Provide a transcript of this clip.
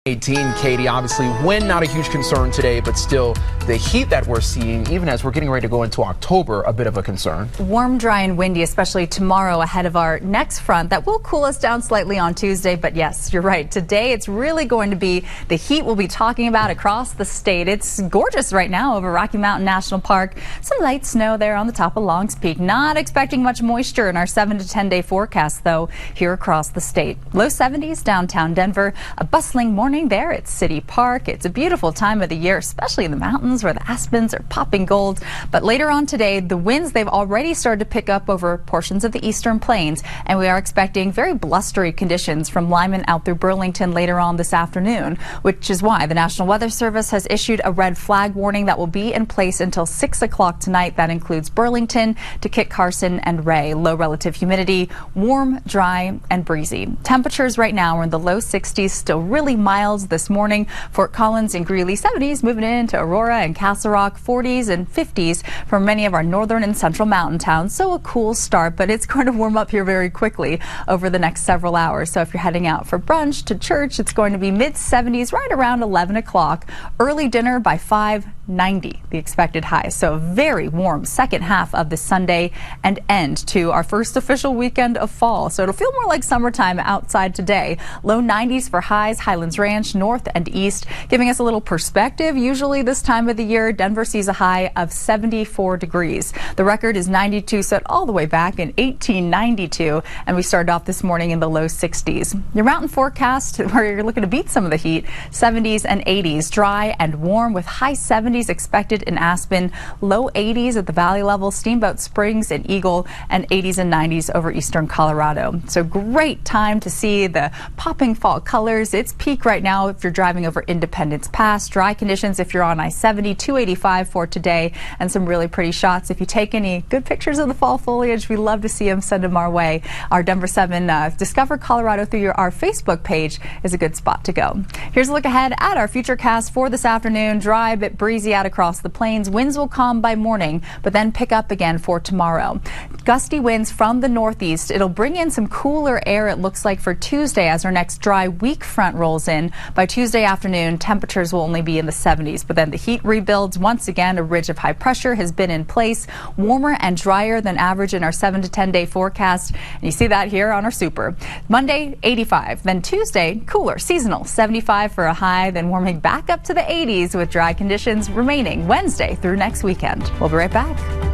18, Katie, obviously wind not a huge concern today, but still the heat that we're seeing, even as we're getting ready to go into October, a bit of a concern. Warm, dry and windy, especially tomorrow ahead of our next front that will cool us down slightly on Tuesday. But yes, you're right. Today it's really going to be the heat we'll be talking about across the state. It's gorgeous right now over Rocky Mountain National Park. Some light snow there on the top of Long's Peak. Not expecting much moisture in our 7 to 10 day forecast though here across the state. Low 70s downtown Denver. A bustling morning there at City Park. It's a beautiful time of the year, especially in the mountains where the aspens are popping gold. But later on today, the winds, they've already started to pick up over portions of the eastern plains, and we are expecting very blustery conditions from Lyman out through Burlington later on this afternoon, which is why the National Weather Service has issued a red flag warning that will be in place until 6 o'clock tonight. That includes Burlington to Kit Carson and Ray. Low relative humidity, warm, dry and breezy. Temperatures right now are in the low 60s, still really mild this morning. Fort Collins and Greeley 70s, moving into Aurora and Castle Rock 40s and 50s for many of our northern and central mountain towns. So a cool start, but it's going to warm up here very quickly over the next several hours. So if you're heading out for brunch to church, it's going to be mid 70s right around 11 o'clock. Early dinner by 5:90, the expected high. So a very warm second half of the Sunday and end to our first official weekend of fall. So it'll feel more like summertime outside today. Low 90s for highs, Highlands Ranch north and east, giving us a little perspective. Usually this time of the year, Denver sees a high of 74 degrees. The record is 92, set all the way back in 1892, and we started off this morning in the low 60s. Your mountain forecast, where you're looking to beat some of the heat, 70s and 80s, dry and warm with high 70s expected in Aspen, low 80s at the valley level, Steamboat Springs and Eagle, and 80s and 90s over eastern Colorado. So great time to see the popping fall colors. It's peak right now if you're driving over Independence Pass. Dry conditions if you're on I-70, 285 for today, and some really pretty shots. If you take any good pictures of the fall foliage, we love to see them. Send them our way. Our Denver 7 Discover Colorado through our Facebook page is a good spot to go. Here's a look ahead at our futurecast for this afternoon. Dry but breezy out across the plains. Winds will calm by morning, but then pick up again for tomorrow. Gusty winds from the northeast. It'll bring in some cooler air, it looks like, for Tuesday as our next dry weak front rolls in. By Tuesday afternoon, temperatures will only be in the 70s, but then the heat rebuilds. Once again, a ridge of high pressure has been in place, warmer and drier than average in our 7 to 10 day forecast. And you see that here on our super. Monday, 85. Then Tuesday, cooler, seasonal, 75 for a high, then warming back up to the 80s with dry conditions remaining Wednesday through next weekend. We'll be right back.